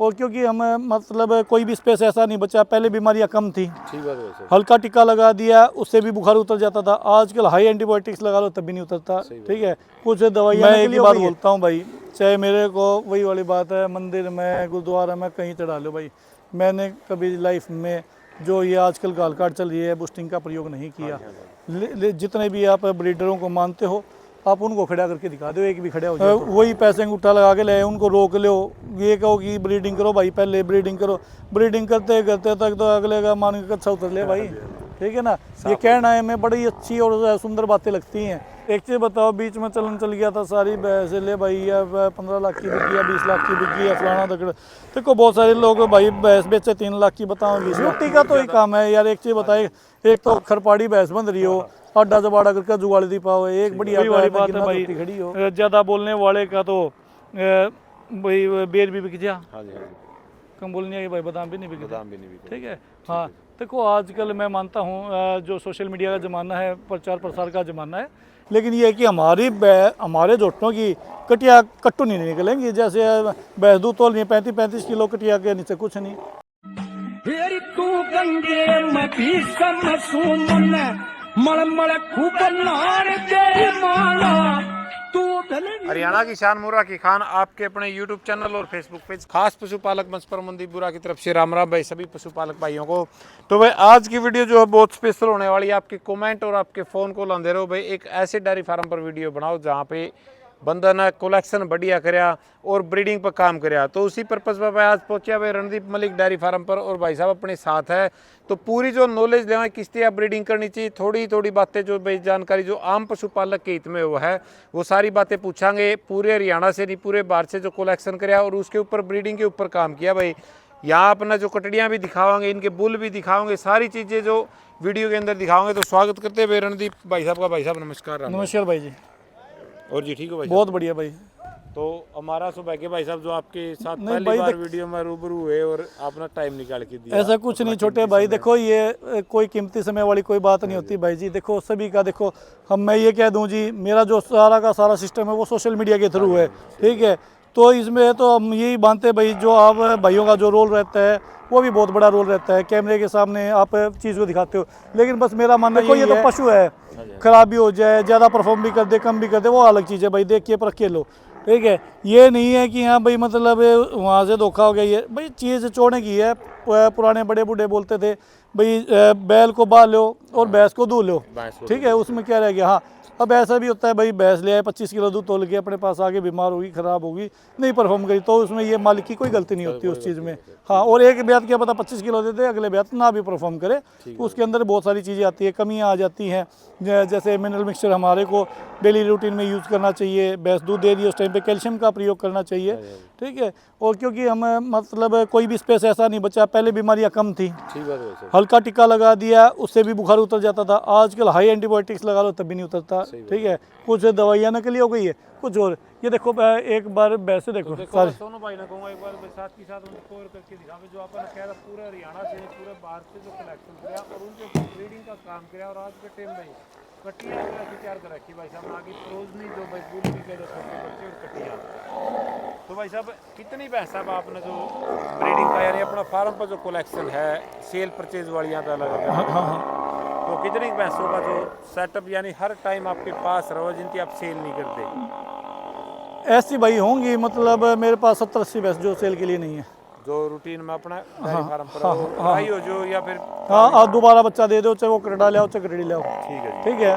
और क्योंकि हम मतलब कोई भी स्पेस ऐसा नहीं बचा, पहले बीमारियां कम थी, ठीक बात है सर। हल्का टिक्का लगा दिया उससे भी बुखार उतर जाता था, आजकल हाई एंटीबायोटिक्स लगा लो तब भी नहीं उतरता। ठीक है, कुछ दवाइयाँ। मैं एक ही बात बोलता हूँ भाई, चाहे मेरे को वही वाली बात है, मंदिर में गुरुद्वारा में कहीं चढ़ा लो भाई, मैंने कभी लाइफ में जो ये आजकल गाल काट चल रही है बूस्टिंग का प्रयोग नहीं किया। जितने भी आप ब्रीडरों को मानते हो आप उनको खड़ा करके दिखा दो, एक भी खड़ा हो जाए तो। वही पैसे अंगूठा लगा के ले, उनको रोक लो, ये कहो कि ब्रीडिंग करो भाई, पहले ब्रीडिंग करो, ब्रीडिंग करते करते तक तो अगले का मान के अच्छा उतर ले भाई। ठीक है ना, ये कहना है में बड़ी अच्छी और सुंदर बातें लगती हैं। एक चीज़ बताओ, बीच में चलन चल गया था सारी भैंस ले भाई, या 15 लाख की बिक गया, 20 लाख की बिक गया, फलाना दकड़। देखो बहुत सारे लोग भाई भैंस बेचे 3 लाख की, बताओ 20 लाख का तो ही काम है यार। एक चीज़ बताए, एक तो खरपाड़ी भैंस बंध रही हो, अड्डा जबाड़ा करके जुगाड़ दी पाओ, एक बढ़िया वाली बात है भाई। खड़ी हो ज़्यादा बोलने वाले का तो भाई बेर भी बिक जा, कम बोलने भाई बादाम भी नहीं बिकते। ठीक है, हाँ। देखो आजकल मैं मानता हूँ जो सोशल मीडिया का ज़माना है, प्रचार प्रसार का ज़माना है, लेकिन ये है कि हमारे जोटों की कटिया कट्टू नहीं निकलेंगी। जैसे भैंस दूध तोल नहीं 35-35 किलो, कटिया के नीचे कुछ नहीं। हरियाणा की शान मुर्रा की खान आपके अपने YouTube चैनल और Facebook पेज खास पशुपालक मंच पर मनदीप बुरा की तरफ से राम राम भाई सभी पशुपालक भाइयों को। तो भाई आज की वीडियो जो है बहुत स्पेशल होने वाली है। आपके कमेंट और आपके फ़ोन कॉल आते रहो भाई, एक ऐसे डेयरी फार्म पर वीडियो बनाओ जहाँ पे बंदा ने कलेक्शन बढ़िया करया और ब्रीडिंग पर काम करया। तो उसी पर्पज़ पर मैं आज पहुंचा भाई रणदीप मलिक डेयरी फार्म पर, और भाई साहब अपने साथ है। तो पूरी जो नॉलेज लेवा किस तरह ब्रीडिंग करनी चाहिए, थोड़ी थोड़ी बातें जो भाई जानकारी जो आम पशुपालक के हित में वो है, वो सारी बातें पूछांगे। पूरे हरियाणा से नहीं पूरे बाहर से जो कलेक्शन करया और उसके ऊपर ब्रीडिंग के ऊपर काम किया भाई। यहाँ अपना जो कटड़ियाँ भी दिखावांगे, इनके बुल भी दिखाओगे, सारी चीज़ें जो वीडियो के अंदर दिखाओगे। तो स्वागत करते हैं रणदीप भाई साहब का। भाई साहब नमस्कार। नमस्कार भाई जी। और जी ठीक हो भाई? बहुत बढ़िया भाई। तो हमारा सौभाग्य भाई साहब जो आपके साथ पहली बार वीडियो में रूबरू हुए और आपने टाइम निकाल के दिया। ऐसा कुछ नहीं छोटे भाई, देखो ये कोई कीमती समय वाली कोई बात नहीं होती भाई जी। देखो सभी का, देखो मैं ये कह दूं जी, मेरा जो सारा का सारा सिस्टम है वो सोशल मीडिया के थ्रू है। ठीक है, तो इसमें तो हम यही मानते भाई, जो आप भाइयों का जो रोल रहता है वो भी बहुत बड़ा रोल रहता है। कैमरे के सामने आप चीज़ को दिखाते हो, लेकिन बस मेरा मानना है ये तो पशु है, खराब भी हो जाए, ज़्यादा परफॉर्म भी कर दे, कम भी कर दे, वो अलग चीज़ है भाई, देख के परख के लो। ठीक है, ये नहीं है कि हाँ भाई मतलब वहाँ से धोखा हो गया। ये भाई चीज़ चोड़ने की है। पुराने बड़े बूढ़े बोलते थे भाई बैल को बाल लो और भैंस को दूध लो। ठीक है, उसमें क्या रह गया। हाँ, अब ऐसा भी होता है भाई, भैंस ले आए 25 किलो दूध तोल के अपने पास आगे, बीमार होगी, ख़राब होगी, नहीं परफॉर्म करी, तो उसमें ये मालिक की कोई गलती नहीं होती उस चीज़ में। हाँ, और एक ब्यात क्या पता 25 किलो दे दे, अगले ब्यात ना भी परफॉर्म करे, तो उसके अंदर बहुत सारी चीज़ें आती है, कमियाँ आ जाती हैं। जैसे मिनरल मिक्सचर हमारे को डेली रूटीन में यूज़ करना चाहिए। भैंस दूध दे रही है उस टाइम पे कैल्शियम का प्रयोग करना चाहिए। ठीक है, और क्योंकि हम मतलब कोई भी स्पेस ऐसा नहीं बचा, पहले बीमारियां कम थी, हल्का टिक्का लगा दिया उससे भी बुखार उतर जाता था, आजकल हाई एंटीबायोटिक्स लगा लो तब भी नहीं उतरता। ठीक है, कुछ दवाइयाँ नकली हो गई है, कुछ और। ये देखो एक बार वैसे देखो सारे सोनू भाई ने कहूँगा एक बार साथ के साथ उनको कवर करके दिखावे, जो अपन कह रहा पूरे हरियाणा से पूरे बाहर से जो कलेक्शन किया और उनके ब्रीडिंग का काम किया। और आज के टाइम भाई कटिया तैयार कर रखी भाई साहब, आगे प्रोजनी जो भाई बुल भी कह छोटे बच्चे और कटिया। तो भाई साहब कितनी भैंस साहब आपने जो ब्रीडिंग का यानी अपना फार्म पर जो कलेक्शन है सेल परचेज वाली यहाँ पे अलग अलग, तो कितनी भैंसों का जो सेटअप यानी हर टाइम आपके पास रहो जिनकी आप सेल नहीं करते? ऐसी भाई होंगी, मतलब मेरे पास 70-80 भैंस जो सेल के लिए नहीं है, जो रूटीन में अपना डेयरी फार्म पर हो जो, या फिर हाँ दोबारा बच्चा दे दो, चाहे वो कटड़ा ले आओ चाहे कटड़ी ले आओ। ठीक है, ठीक है।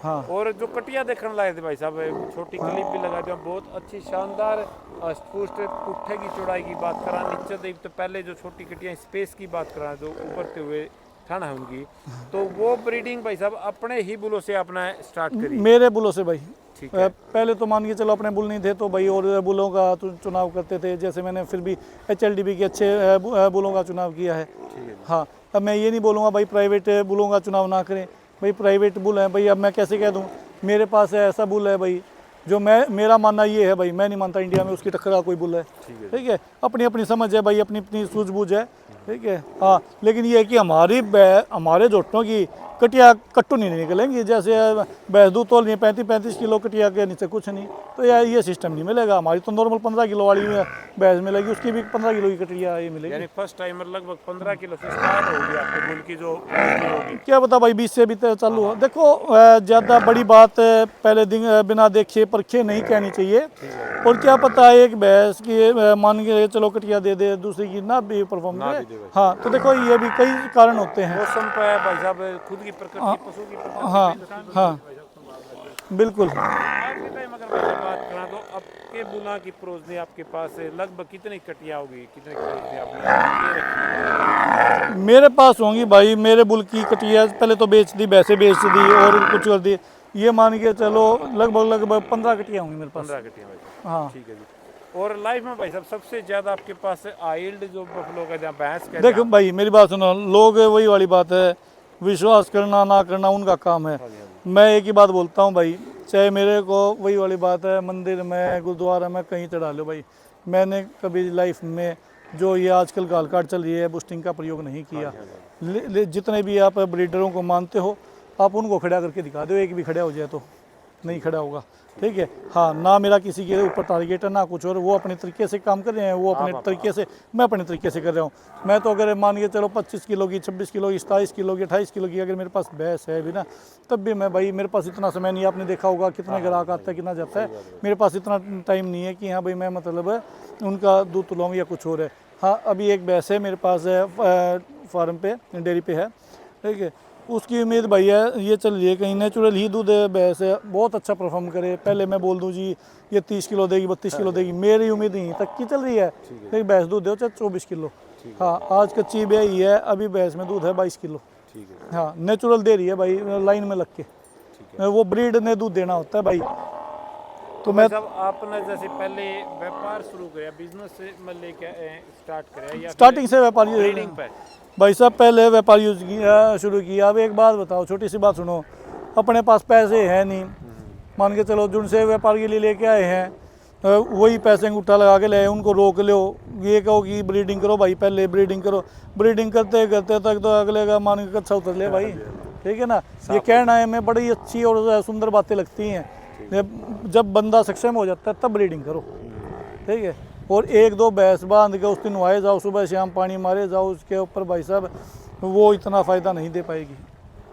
हाँ, और जो कटिया देखने लाए थे भाई साहब, छोटी क्लिप भी लगा दिया, बहुत अच्छी शानदार पुट्ठे की चौड़ाई की बात करा, नीचे देख तो पहले जो छोटी कटिया स्पेस की बात करा, जो उभरते हुए ठंड है उनकी, तो वो ब्रीडिंग भाई साहब अपने ही बुलों से अपना स्टार्ट करी? मेरे बुलों से भाई। पहले तो मान के चलो अपने बुल नहीं थे तो भाई और बुलों का चुनाव करते थे, जैसे मैंने फिर भी HLDB के अच्छे बुलों का चुनाव किया है। हाँ, अब मैं ये नहीं बोलूँगा भाई प्राइवेट बुलों का चुनाव ना करें, भाई प्राइवेट बुल है भाई। अब मैं कैसे कह दूँ, मेरे पास ऐसा बुल है भाई जो मेरा मानना ये है भाई, मैं नहीं मानता इंडिया में उसकी टक्कर का कोई बुल है। ठीक है, अपनी अपनी समझ है भाई, अपनी अपनी सूझबूझ है। ठीक है, हाँ, लेकिन ये है कि हमारे जोटों की कटिया कट्टू नहीं निकलेंगी। जैसे भैंस दूध तोल नहीं 35-35 किलो, कटिया के नीचे कुछ नहीं, तो यार ये सिस्टम नहीं मिलेगा। हमारी तो नॉर्मल 15 किलो वाली भैंस मिलेगी, उसकी भी 15 किलो की कटिया ये मिलेगी। यानी फर्स्ट टाइमर लगभग 15 किलो से स्टार्ट होगी आपके बुल की जो होगी। क्या पता भाई 20 से भी तो चालू हो। देखो ज़्यादा बड़ी बात पहले दिन बिना देखे परखे नहीं कहनी चाहिए। और क्या पता है एक भैंस की मान के चलो कटिया दे दे, दूसरी की ना भी परफॉर्म करे। हाँ, तो देखो ये भी कई कारण होते हैं। मौसम पे भाई साहब, खुद की प्रकृति, पशु की प्रकृति। हाँ हाँ बिल्कुल। आज के टाइम अगर भाई साहब बात करें तो आपके बुला की प्रोजनी आपके पास लगभग कितनी कटिया होगी, कितनी प्रोजनी आपने रखी? मेरे पास होंगी भाई, मेरे बुल की कटिया पहले तो बेच दी, भैंसे बेच दी और कुछ कर दी, ये मान के चलो लगभग 15 कटिया होंगी मेरे पास। 15 कटिया भाई साहब। हाँ ठीक है जी। और लाइफ में भाई साहब सबसे ज्यादा आपके पास आइल्ड जो बफलो का जहाँ भैंस का देखो भाई मेरी बात सुनो, लोग वही वाली बात है, विश्वास करना ना करना उनका काम है। मैं एक ही बात बोलता हूँ भाई, चाहे मेरे को वही वाली बात है मंदिर में गुरुद्वारा में कहीं चढ़ा लो भाई, मैंने कभी लाइफ में जो ये आजकल गाल काट चल रही है बूस्टिंग का प्रयोग नहीं किया। जितने भी आप ब्रीडरों को मानते हो आप उनको खड़ा करके दिखा दो, एक भी खड़ा हो जाए तो नहीं खड़ा होगा, ठीक है। हाँ, ना मेरा किसी के ऊपर टारगेट है ना कुछ और, वो अपने तरीके से काम कर रहे हैं, वो अपने तरीके से, मैं अपने तरीके से कर रहा हूँ। मैं तो अगर मान के चलो 25 किलो की, 26 किलो की, 27 किलो की, 28 किलो की अगर मेरे पास भैंस है भी ना, तब भी मैं भाई, मेरे पास इतना समय नहीं है, आपने देखा होगा कितने ग्राहक आता है कितना जाता है, मेरे पास इतना टाइम नहीं है कि हाँ भाई मैं मतलब उनका दूध तुलाऊँ या कुछ और है। हाँ, अभी एक भैंस है मेरे पास है फार्म पे, डेयरी पे है, ठीक है। उसकी उम्मीद भैया ये चल रही है कहीं नेचुरल ही दूध है, भैंस है बहुत अच्छा परफॉर्म करे। पहले मैं बोल दूं जी ये 30 किलो देगी, 32 किलो देगी, मेरी उम्मीद यहीं तक की चल रही है। लेकिन भैंस दूध दो चाहे 24 किलो। हाँ, आज कच्ची ब्याही है, अभी भैंस में दूध है 22 किलो। हाँ, नेचुरल दे रही है भाई, लाइन में लग के। वो ब्रीड ने दूध देना होता है भाई। तो मैं सब आपने जैसे पहले व्यापार शुरू किया, बिजनेस से मतलब क्या स्टार्ट किया या स्टार्टिंग से व्यापारी ब्रीडिंग पे? भाई साहब पहले व्यापार यूज किया शुरू किया। अब एक बात बताओ, छोटी सी बात सुनो, अपने पास पैसे हैं नहीं, मान के चलो जिनसे व्यापार के लिए लेके आए हैं वही पैसे अंगूठा लगा के ले, उनको रोक लो, ये कहो कि ब्रीडिंग करो भाई, पहले ब्रीडिंग करो। ब्रीडिंग करते करते तक तो अगले का मान के अच्छा उतर ले भाई, ठीक है ना। ये कहना है मैं बड़ी अच्छी और सुंदर बातें लगती हैं, जब बंदा सक्षम हो जाता है तब ब्रीडिंग करो, ठीक है। और एक दो भैंस बांध के उस दिन नहाए जाओ, सुबह शाम पानी मारे जाओ उसके ऊपर भाई साहब, वो इतना फ़ायदा नहीं दे पाएगी,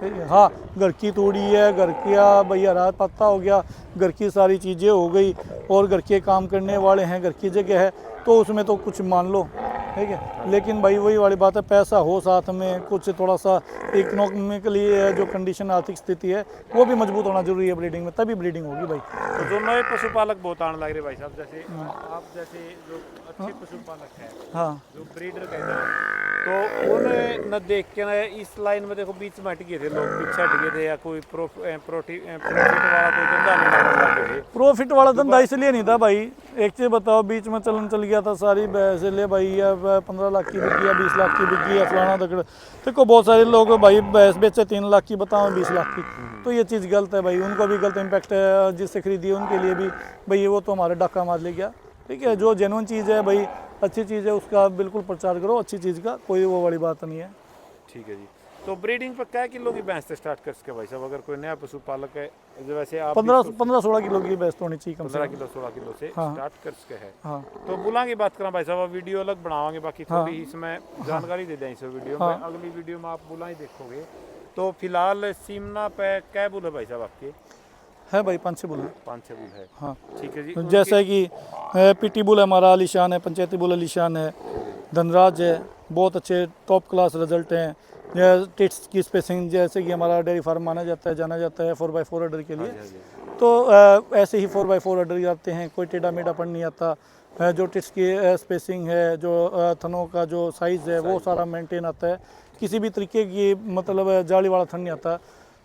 ठीक है। हाँ, घर की तूड़ी है, घर का भैया रात पत्ता हो गया, घर की सारी चीज़ें हो गई और घर के काम करने वाले हैं, घर की जगह है, तो उसमें तो कुछ मान लो, ठीक है। लेकिन भाई वही वाली बात है, पैसा हो साथ में, कुछ थोड़ा सा इकोनॉमिकली जो कंडीशन आर्थिक स्थिति है वो भी मजबूत होना जरूरी है ब्रीडिंग में, तभी ब्रीडिंग होगी भाई। तो जो नए पशुपालक बहुत आने लग रहे भाई साहब, जैसे आप जैसे जो अच्छे पशुपालक हैं, हाँ, जो ब्रीडर कहते हैं, तो उन्हें न देख के न इस लाइन में देखो बीच में हट गए थे लोग, पीछे हट गए थे या कोई प्रॉफिट वाला कोई धंधा नहीं लगा थे। प्रॉफिट वाला धंधा इसलिए नहीं था भाई, एक चीज़ बताओ, बीच में चलन चल गया था सारी भैंस ले भाई, या 15 लाख की बिकी या 20 लाख की बिकी या फलाना दकड़। देखो बहुत सारे लोग भाई भैंस बेचे 3 लाख की, बताओ 20 लाख की, तो ये चीज़ गलत है भाई, उनको भी गलत इम्पैक्ट है, जिससे खरीदी उनके लिए भी भाई वो तो हमारे डाका मार ले गया, ठीक है। जो जेन्युइन चीज़ है भाई, अच्छी चीज़ है, उसका बिल्कुल प्रचार करो, अच्छी चीज़ का कोई वो बड़ी बात नहीं है। ठीक है जी। तो ब्रीडिंग पर क्या किलो की भैंस से स्टार्ट कर सके भाई साहब, अगर कोई नया पशुपालक है, जो वैसे आप 15-16 किलो की भैंस तो होनी चाहिए कम से 15 कम। किलो 16 किलो से हाँ। स्टार्ट कर सके है। हाँ, तो बुला की बात करें भाई साहब, वीडियो अलग बनावांगे, बाकी थोड़ी इसमें जानकारी दे दें इस वीडियो में, अगली वीडियो में आप बुला ही देखोगे। तो फिलहाल सीमना पे क्या बुल है भाई साहब आपके? है भाई 5-6 बुल है। 5-6 बुल है। हाँ, ठीक है जी। जैसे कि पीटी बुल हमारा आलीशान है, पंचायती बुल आलीशान है, धनराज है, बहुत अच्छे टॉप क्लास रिजल्ट हैं। टिट्स की स्पेसिंग जैसे कि हमारा डेयरी फार्म माना जाता है, जाना जाता है 4x4 ऑर्डर के लिए, तो ऐसे ही 4x4 ऑर्डर आते हैं, कोई टेढ़ा मेढ़ापन नहीं आता। जो टिट्स की स्पेसिंग है, जो थनों का जो साइज़ है वो सारा मेंटेन आता है, किसी भी तरीके की मतलब जाली वाला थन नहीं आता।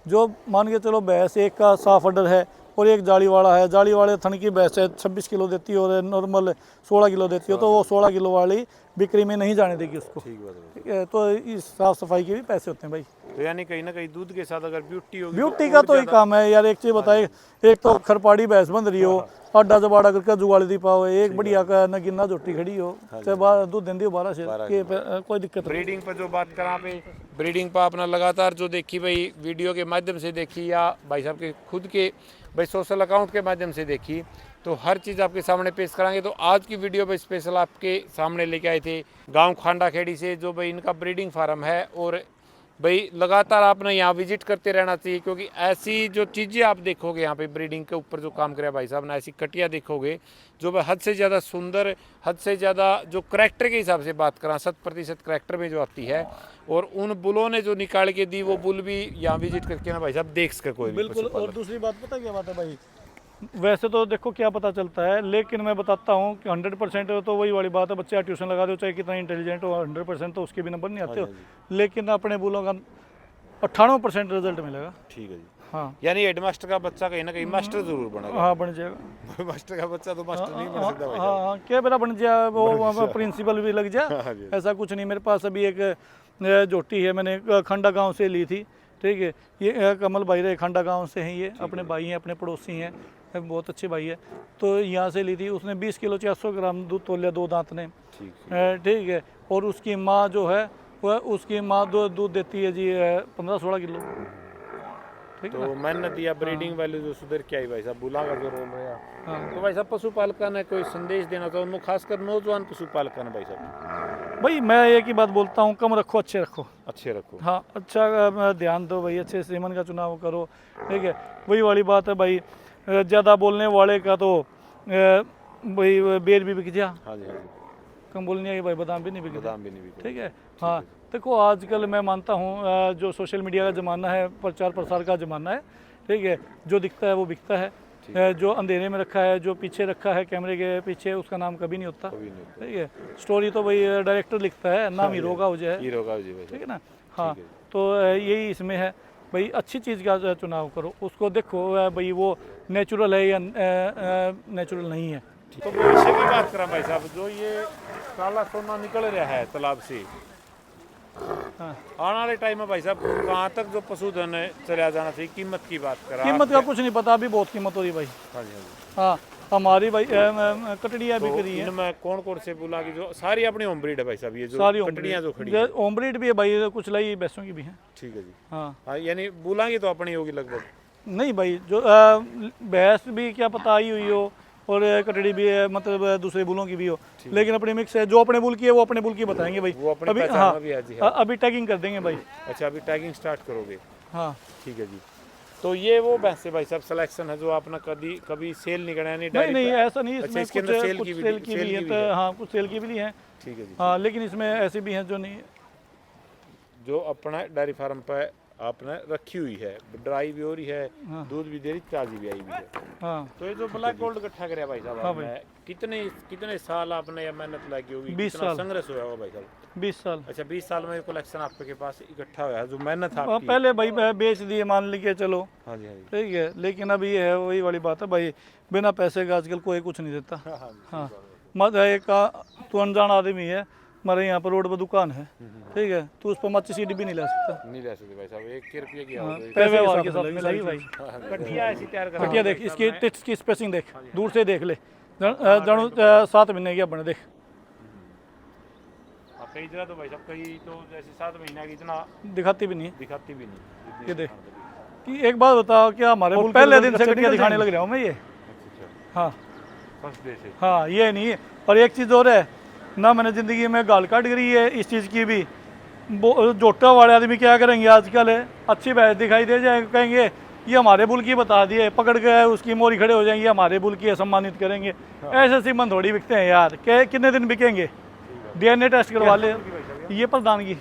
जो मान के चलो भैंस एक का साफ ऑर्डर है और एक जाली वाला है, जाली वाले थन की भैंस है 26 किलो देती है और नॉर्मल 16 किलो देती है, तो वो 16 किलो वाली बिक्री में नहीं जाने देगी उसको, ठीक है। तो इस साफ सफाई के भी पैसे होते हैं भाई। तो यानी कहीं ना कहीं दूध के साथ अगर ब्यूटी होगी, ब्यूटी का तो ही काम है यार। एक चीज़ बताए, एक तो खरपाड़ी भैंस बन रही हो, आडा जबाड़ा करके जुगाड़ दी पाओ, एक बढ़िया का नगिना झोटी खड़ी हो, चाहे दूध देंदी हो 12 से, कोई दिक्कत नहीं। ब्रीडिंग पर जो बात करा पे ब्रीडिंग पर अपना लगातार जो देखी भाई वीडियो के माध्यम से देखी या भाई साहब के खुद के भाई सोशल अकाउंट के माध्यम से देखी, तो हर चीज़ आपके सामने पेश कराएंगे। तो आज की वीडियो में स्पेशल आपके सामने लेके आए थे गांव खांडा खेड़ी से, जो भाई इनका ब्रीडिंग फार्म है। और भाई लगातार आपने यहाँ विजिट करते रहना चाहिए, क्योंकि ऐसी जो चीज़ें आप देखोगे यहाँ पे ब्रीडिंग के ऊपर जो काम करे भाई साहब ने, ऐसी कटिया देखोगे जो भाई हद से ज़्यादा सुंदर, हद से ज़्यादा जो करैक्टर के हिसाब से बात करा 100% करैक्टर में जो आती है। और उन बुलों ने जो निकाल के दी वो बुल भी यहाँ विजिट करके ना भाई साहब देख सके कोई भी बिल्कुल। पशुपालक। और दूसरी बात पता क्या बात है भाई, वैसे तो देखो क्या पता चलता है, लेकिन मैं बताता हूँ कि 100% तो वही वाली बात है, बच्चे ट्यूशन लगा दो चाहे कितना इंटेलिजेंट हो, 100% तो उसके भी नंबर नहीं आते हो, लेकिन अपने बोलो का 98% रिजल्ट मिलेगा। ठीक है जी। हाँ, यानी हेडमास्टर का बच्चा कहीं ना कहीं मास्टर जरूर बनेगा। हाँ बन जाएगा। मास्टर का बच्चा तो मास्टर नहीं बन सकता भाई हाँ साहब। हाँ, क्या बेटा बन जाए वो प्रिंसिपल भी लग जाए, ऐसा कुछ नहीं। मेरे पास अभी एक जोटी है, मैंने खंडा गांव से ली थी, ठीक है। ये कमल भाई रहे खंडा गांव से हैं, ये अपने भाई हैं, अपने पड़ोसी हैं, बहुत अच्छे भाई है। तो यहाँ से ली थी, उसने 20 किलो 400 ग्राम दूध तोल लिया 2 दांत ने, ठीक है। और उसकी माँ जो है वह उसकी माँ दूध देती है जी 15-16 किलो, ठीक है। तो मेहनत या ब्रीडिंग वैल्यू जो सुधर के आई भाई साहब, बुला का जो रोल रहा। हाँ तो भाई साहब पशुपालकों ने कोई संदेश देना तो उनको खासकर नौजवान पशुपालकों ने भाई साहब भाई, मैं एक ही बात बोलता हूँ, कम रखो अच्छे रखो। अच्छे रखो। हाँ, अच्छा ध्यान दो भाई, अच्छे सेमन का चुनाव करो, ठीक है। वही वाली बात है भाई, ज़्यादा बोलने वाले का तो भाई बेर भी बिक जा, हाँ जी, हाँ जी। कम बोलने के भाई बादाम भी नहीं बिकते, बादाम भी नहीं बिकते। ठीक है। हाँ, देखो आजकल मैं मानता हूँ जो सोशल मीडिया का ज़माना है, प्रचार प्रसार का ज़माना है, ठीक है। जो दिखता है वो बिकता है, जो अंधेरे में रखा है, जो पीछे रखा है कैमरे के पीछे, उसका नाम कभी नहीं होता, ठीक है। स्टोरी तो भाई डायरेक्टर लिखता है, नाम हीरो का हो जाए, ठीक है ना। हाँ, तो यही इसमें है भाई, अच्छी चीज़ का चुनाव करो, उसको देखो भाई वो नेचुरल है या नेचुरल नहीं है। तो भविष्य की बात करें भाई साहब, जो ये काला सोना निकल रहा है तालाब से, हाँ, आने वाले टाइम में भाई साहब कहाँ तक जो पशुधन है चला जाना चाहिए, कीमत की बात करें? कीमत का कुछ नहीं पता, अभी बहुत कीमत हो रही भाई। हाँ जी, हाँ जी। हाँ, हमारी भाई कटड़ियाँ बिक रही हैं, इनमें कौन कौन से बुला की जो सारी अपनी होम ब्रीड है भाई साहब, ये जो सारी कटड़ियाँ जो खड़ी है? होम ब्रीड भी है भाई, कुछ लाई भैंसों की भी हैं। ठीक है जी। हाँ, हाँ, यानी बुलाएंगे तो अपनी होगी लगभग? नहीं भाई, जो भैंस भी क्या पता आई हुई हो, और कटड़ी भी है, मतलब दूसरे बुलों की भी हो, लेकिन अपनी मिक्स है। जो अपने बुल की है वो अपने बुल की बताएंगे भाई, वो अपनी अभी। पहचान हाँ, में भी है जी, हाँ। अभी टैगिंग कर देंगे भाई। अच्छा, अभी टैगिंग स्टार्ट करोगे? हाँ, ठीक है जी। तो ये वो भैंसे भाई साहब सिलेक्शन है जो आपने कभी सेल नहीं करना, नहीं नहीं ऐसा नहीं, अच्छा, इसमें इसके कुछ अंदर सेल कुछ की भी सेल की भी है, तो हाँ कुछ सेल की भी हैं। ठीक है जी। हाँ, लेकिन इसमें ऐसे भी हैं जो नहीं। जो अपना डेयरी फार्म पे आपने रखी हुई है, ड्राई भी हो रही है, दूध भी दे रही, ताजी भी आई हुई है। हाँ, तो ये जो ब्लैक गोल्ड इकट्ठा कराया भाई साहब, हाँ आपने कितने साल आपने मेहनत लगी होगी, 20 कितना साल। संघर्ष हुआ होगा भाई साहब? 20 साल। अच्छा, 20 साल में कलेक्शन आपके पास इकट्ठा हुआ है, जो मेहनत हाँ, आपकी। पहले भाई बेच दिए मान लीजिए, चलो हाँ जी, हाँ जी। ठीक है, लेकिन अभी ये है वही वाली बात है भाई, बिना पैसे का आजकल कोई कुछ नहीं देता। हाँ, मत एक तू अनजान आदमी है, हमारे यहाँ पर रोड पर दुकान है, ठीक है, तू उस पर माचिस की डिब्बी नहीं ला सकता। नहीं ले सकते भाई साहब, 1 रुपये की पैसे व्यवहार के साथ मिलाई भाई। कटिया ऐसी तैयार करा कटिया देख, इसकी टिट्स की स्पेसिंग देख, दूर से देख ले, जानू 7 महीने की अपने देख। कई जगह तो भाई साहब कई तो जैसे 7 महीने की इतना दिखाती भी नहीं है, दिखाती भी नहीं। ये देख। कि एक बात बताओ, क्या हमारे मुल्क पहले दिन से कटिया दिखाने लग रहा हूँ मैं ये। हाँ फर्स्ट डे से। हाँ, ये नहीं है। और एक चीज़ और है ना, मैंने ज़िंदगी में गाल काट करी है इस चीज़ की भी। जोटा वाले आदमी क्या करेंगे आजकल है, अच्छी भैंस दिखाई दे जाए, कहेंगे ये हमारे बुल की बता दिए, पकड़ के उसकी मोरी खड़े हो जाएंगे, हमारे बुल की है, सम्मानित करेंगे। ऐसे सीमन थोड़ी बिकते हैं यार, कितने दिन बिकेंगे? DNA टेस्ट करवा ले, ये प्रधान की